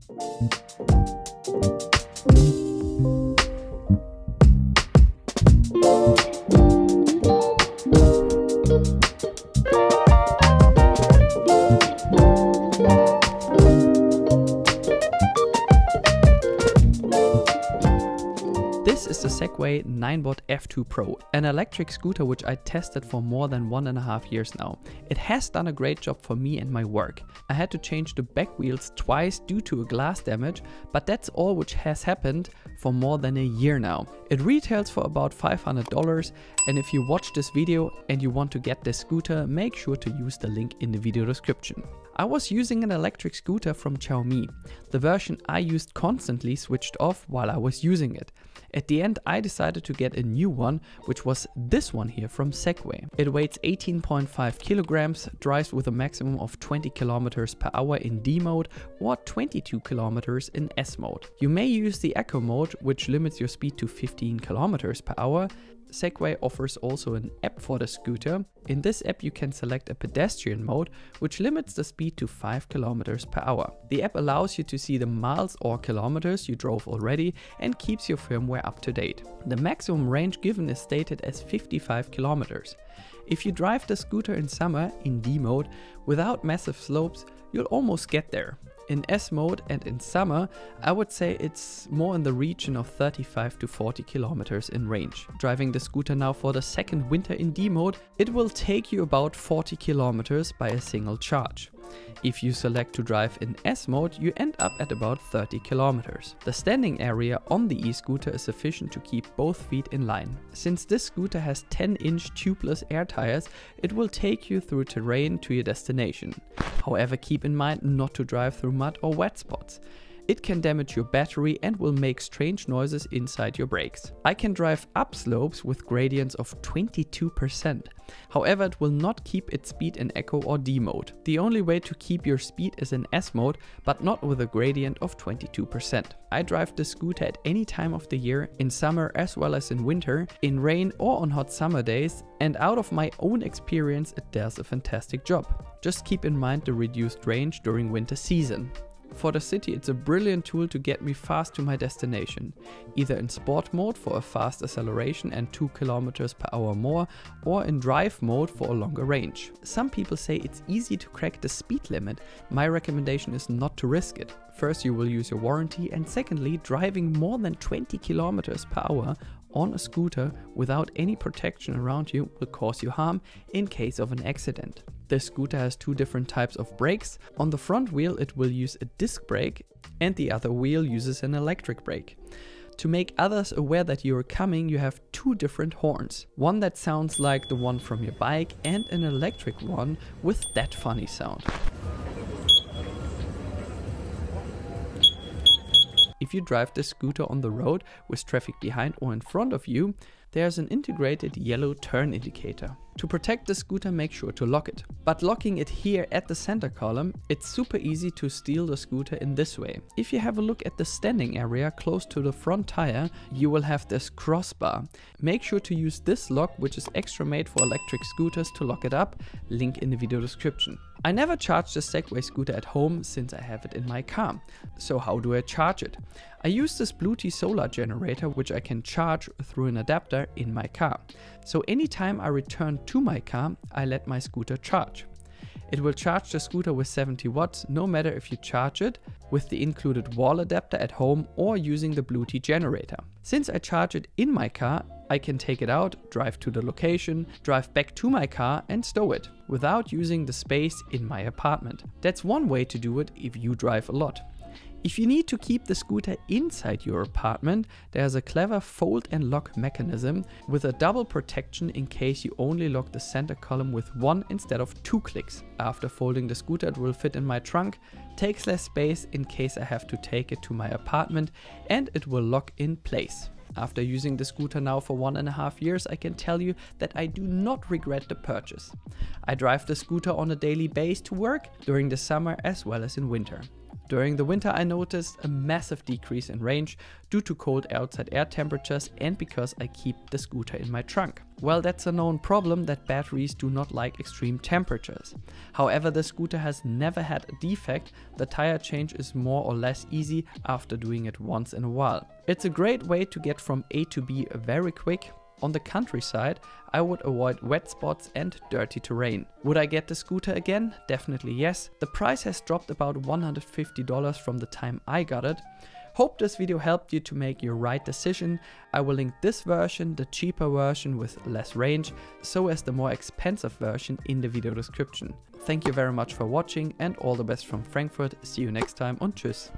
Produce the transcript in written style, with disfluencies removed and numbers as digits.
This is the Segway Ninebot F2 PRO, an electric scooter which I tested for more than 1.5 years now. It has done a great job for me and my work. I had to change the back wheels twice due to a glass damage, but that's all which has happened for more than a year now. It retails for about $500, and if you watch this video and you want to get this scooter, make sure to use the link in the video description. I was using an electric scooter from Xiaomi. The version I used constantly switched off while I was using it. At the end I decided to get a new one, which was this one here from Segway. It weighs 18.5 kilograms, drives with a maximum of 20 kilometers per hour in D mode or 22 kilometers in S mode. You may use the Eco mode, which limits your speed to 15 kilometers per hour. Segway offers also an app for the scooter. In this app you can select a pedestrian mode, which limits the speed to 5 kilometers per hour. The app allows you to see the miles or kilometers you drove already and keeps your firmware up to date. The maximum range given is stated as 55 kilometers. If you drive the scooter in summer in D mode without massive slopes, you'll almost get there. In S mode and in summer, I would say it's more in the region of 35 to 40 kilometers in range. Driving the scooter now for the second winter in D mode, it will take you about 40 kilometers by a single charge. If you select to drive in S mode, you end up at about 30 kilometers. The standing area on the e-scooter is sufficient to keep both feet in line. Since this scooter has 10-inch tubeless air tires, it will take you through terrain to your destination. However, keep in mind not to drive through mud or wet spots. It can damage your battery and will make strange noises inside your brakes. I can drive up slopes with gradients of 22%. However, it will not keep its speed in Eco or D mode. The only way to keep your speed is in S mode, but not with a gradient of 22%. I drive the scooter at any time of the year, in summer as well as in winter, in rain or on hot summer days, and out of my own experience it does a fantastic job. Just keep in mind the reduced range during winter season. For the city, it's a brilliant tool to get me fast to my destination, either in sport mode for a fast acceleration and 2 kilometers per hour more, or in drive mode for a longer range. Some people say it's easy to crack the speed limit. My recommendation is not to risk it. First, you will use your warranty, and secondly, driving more than 20 kilometers per hour on a scooter without any protection around you will cause you harm in case of an accident. This scooter has two different types of brakes. On the front wheel it will use a disc brake and the other wheel uses an electric brake. To make others aware that you are coming, you have two different horns. One that sounds like the one from your bike and an electric one with that funny sound. If you drive the scooter on the road with traffic behind or in front of you, there's an integrated yellow turn indicator. To protect the scooter, make sure to lock it. But locking it here at the center column, it's super easy to steal the scooter in this way. If you have a look at the standing area close to the front tire, you will have this crossbar. Make sure to use this lock, which is extra made for electric scooters, to lock it up. Link in the video description. I never charge the Segway scooter at home since I have it in my car. So how do I charge it? I use this Bluetooth solar generator, which I can charge through an adapter in my car. So anytime I return to my car, I let my scooter charge. It will charge the scooter with 70 watts, no matter if you charge it with the included wall adapter at home or using the Bluetooth generator. Since I charge it in my car, I can take it out, drive to the location, drive back to my car and stow it, without using the space in my apartment. That's one way to do it if you drive a lot. If you need to keep the scooter inside your apartment, there's a clever fold and lock mechanism with a double protection in case you only lock the center column with one instead of 2 clicks. After folding the scooter, it will fit in my trunk, takes less space in case I have to take it to my apartment, and it will lock in place. After using the scooter now for 1.5 years, I can tell you that I do not regret the purchase. I drive the scooter on a daily basis to work during the summer as well as in winter. During the winter I noticed a massive decrease in range due to cold outside air temperatures and because I keep the scooter in my trunk. Well, that's a known problem that batteries do not like extreme temperatures. However, the scooter has never had a defect. The tire change is more or less easy after doing it once in a while. It's a great way to get from A to B very quick. On the countryside, I would avoid wet spots and dirty terrain. Would I get the scooter again? Definitely yes. The price has dropped about $150 from the time I got it. Hope this video helped you to make your right decision. I will link this version, the cheaper version with less range, so as the more expensive version in the video description. Thank you very much for watching and all the best from Frankfurt. See you next time und tschüss.